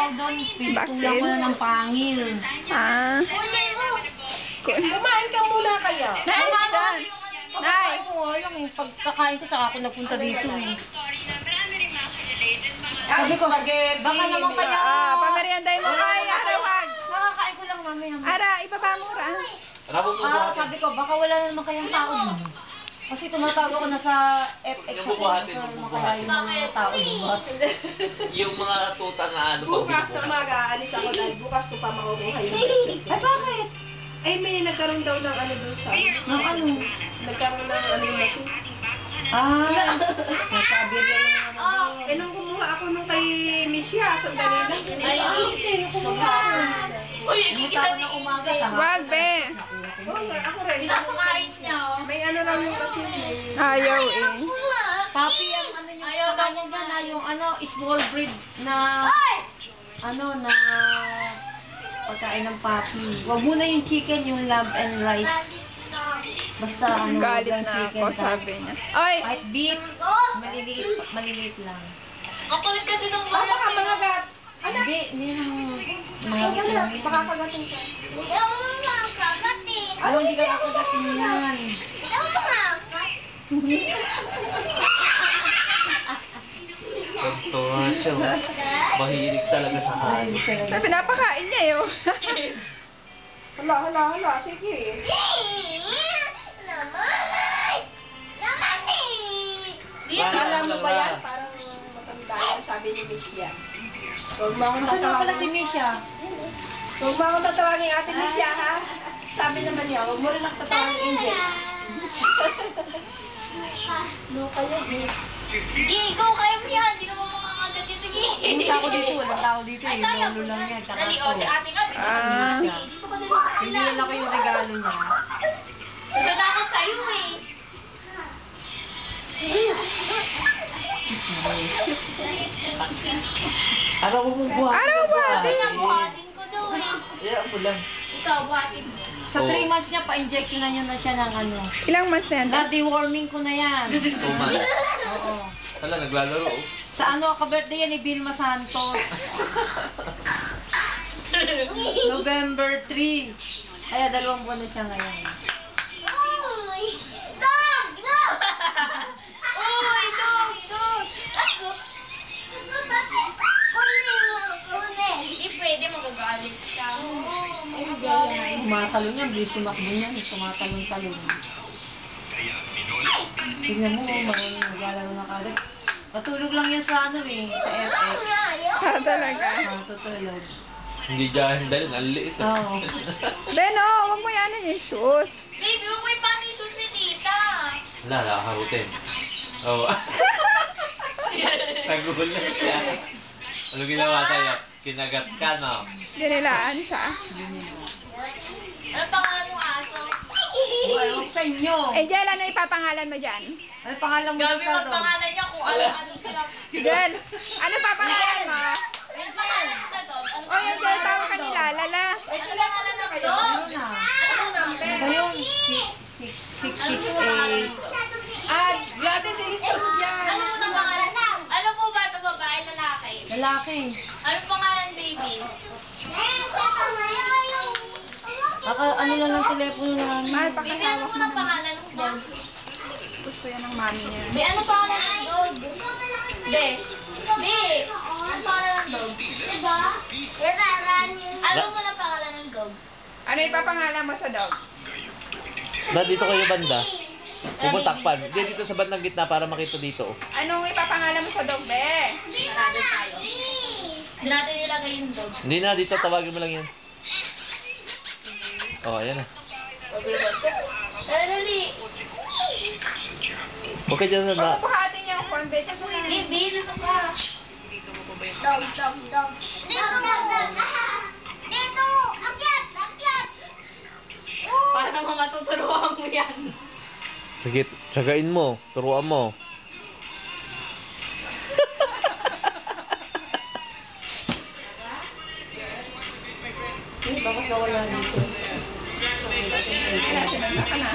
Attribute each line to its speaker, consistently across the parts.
Speaker 1: tawag doon, pinitulang ko na ng pangil.
Speaker 2: Ah.
Speaker 3: Kumain ka muna kaya.
Speaker 2: Nay, Nay.
Speaker 1: Ay, ko alam eh, pagkakain ko saka ako nagpunta dito eh.
Speaker 3: Sabi ko,
Speaker 1: Baka naman kaya,
Speaker 2: Pameriendahin mo. Ay, arawag.
Speaker 1: nakakain ko lang mamaya.
Speaker 2: Ara, ibaba mo ra.
Speaker 1: Sabi ko, baka wala na naman kayang tao dun. Kasi tumatawag ako na sa FX
Speaker 4: Yung bubuhatin,
Speaker 1: sa
Speaker 4: yung
Speaker 1: mga kaya yung mga tao dun.
Speaker 4: Yung mga tuta na ano pag
Speaker 3: bukas na
Speaker 4: binubuhat.
Speaker 3: mag-aalis ako dahil bukas ko pa makukuha yung
Speaker 1: Ay, bakit?
Speaker 3: Ay, may nagkaroon daw ng ano doon sa...
Speaker 1: Ng ano?
Speaker 3: Nagkaroon ng ano yung masin.
Speaker 1: Nasabi rin yung ano doon.
Speaker 3: Nung kumuha ako nung kay Misha, sandali lang.
Speaker 1: Ay, hindi, kumuha ako. Pumunta ako ng umaga sa
Speaker 2: Wag, be.
Speaker 3: Oo nga, ako rin.
Speaker 1: Pinapakain niya, oh.
Speaker 3: May ano lang yung masin.
Speaker 2: Ayaw eh.
Speaker 1: Papi, ang ano niya, ayaw daw mo ba na yung ano, small breed na, ano, na pagkain ng papi. Huwag muna yung chicken, yung lamb and rice. Basta ano,
Speaker 2: Galit
Speaker 1: yung
Speaker 2: na
Speaker 1: chicken
Speaker 2: ako, sabi niya. Oy!
Speaker 1: White beef, maliliit lang.
Speaker 5: Kapalit kasi ng
Speaker 3: Baka ka mga gat.
Speaker 1: Hindi nang maliliit lang.
Speaker 3: Pakakagatin ka.
Speaker 5: Hindi ako makakagat
Speaker 1: Ano, hindi ka kakagatin yan.
Speaker 5: Hindi ako makakagat.
Speaker 4: Ito nga siya. Mahilig talaga sa kain.
Speaker 2: Sabi, pinapakain niya eh. Oh.
Speaker 3: Hala. Sige.
Speaker 5: Naman! Naman eh!
Speaker 3: Alam mo ba yan? Parang matanda yan, sabi ni Misha. Huwag mo akong
Speaker 1: Saan na pala si
Speaker 3: tatawagin.
Speaker 1: Misha?
Speaker 3: Huwag mo akong tatawagin ate Misha, ha? Sabi naman niya, huwag mo rin ako tatawagin Angel. No, kaya eh.
Speaker 5: Sige, ikaw kaya mo yan. Hindi naman makakagat yun. Sige.
Speaker 1: Pumunta ako dito, walang tao dito eh.
Speaker 5: Kaya
Speaker 1: Lolo lang yan,
Speaker 5: Dali, o, si
Speaker 1: kakato.
Speaker 5: ate nga.
Speaker 2: Ah.
Speaker 5: Dito ka dali sa
Speaker 1: Hindi
Speaker 5: kanila.
Speaker 1: ako yung regalo niya.
Speaker 5: Natatakot sa'yo eh.
Speaker 4: Araw mo buhat.
Speaker 2: Araw ba?
Speaker 5: Pinabuhatin ko daw eh.
Speaker 4: Yeah, mo lang.
Speaker 5: Ikaw, buhatin mo.
Speaker 1: Sa 3
Speaker 4: Oo.
Speaker 1: months niya, pa-injection na niya na siya ng ano.
Speaker 2: Ilang months na yan?
Speaker 1: Na-deworming ko na yan.
Speaker 4: Tumas.
Speaker 1: Oo.
Speaker 4: Hala, naglalaro. Oh.
Speaker 1: Sa ano, ka-birthday yan ni Vilma Santos. November 3. Kaya 2 buwan na siya ngayon.
Speaker 5: Uy! Dog! No! Uy! Dog! Dog! Hindi pwede magagalit siya.
Speaker 1: Tumatalon yan, bilis tumakbo niyan. Tumatalon-talon. Tingnan mo, marunong naglalaro na kagad. Natulog lang yan sa ano eh, sa FX.
Speaker 2: Talaga.
Speaker 1: Tutulog.
Speaker 4: Hindi dyan dahil ang liit.
Speaker 1: Oo.
Speaker 2: Ben, oh, wag mo yan yung sus.
Speaker 5: Baby, huwag mo ipanisus ni tita.
Speaker 4: Wala, nakakarutin. Oo. Nagugulat na siya. Ano ginawa sa'yo? Kinagat ka, no?
Speaker 2: Dinilaan siya.
Speaker 5: Ano pangalan ng aso?
Speaker 1: Huwag sa inyo.
Speaker 2: Eh, Jel, ano ipapangalan mo dyan?
Speaker 1: Ano pangalan mo
Speaker 5: Gabi
Speaker 1: sa doon?
Speaker 5: magpangalan niya kung ano sila.
Speaker 2: Jel, ano papangalan mo?
Speaker 5: Ano pangalan sa dog? Ano
Speaker 2: O, yung Jel, tawag ka nila, lala.
Speaker 5: pangalan ng dog?
Speaker 1: Ano na? Ano ba yun? 668.
Speaker 3: Ah, grabe silistos yan.
Speaker 5: Ano po ng pangalan? Ano po ba ito babae, lalaki?
Speaker 1: Lalaki.
Speaker 5: Ano pangalan, baby?
Speaker 1: Baka ano na lang telepono namin.
Speaker 2: Mahal,
Speaker 5: Baby, ano
Speaker 2: pakatawak
Speaker 5: po
Speaker 2: mo
Speaker 5: ng pangalan ng dog?
Speaker 2: Gusto yan ng mami niya.
Speaker 5: Be, ano pangalan ng dog? Be, ano pangalan ng dog? Ano mo ng pangalan ng dog?
Speaker 2: Ano ipapangalan mo sa dog?
Speaker 4: Ba, dito kayo banda? Pumuntakpan. Hindi, dito sa bandang gitna para makita dito.
Speaker 2: Anong ipapangalan mo sa dog, be?
Speaker 5: Sarado tayo. Hindi natin nilagay yung dog.
Speaker 4: Hindi na, dito tawagin mo lang yan. Oh, ayan na.
Speaker 5: Tara, dali.
Speaker 4: Okay dyan na.
Speaker 2: Huwag buhatin niya yung corn beef.
Speaker 5: Baby, dito ka. Dog. Dito, dog. Dito, akyat. Para naman matuturuan mo yan.
Speaker 4: Sige, tsagain mo. Turuan mo.
Speaker 1: Baka wala dito.
Speaker 2: Baka na.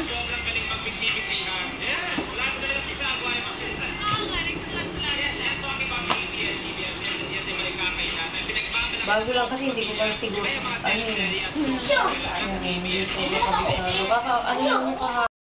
Speaker 1: Bago lang kasi hindi ko pa siguro, ano yun, hindi ko kabisado. Ano yung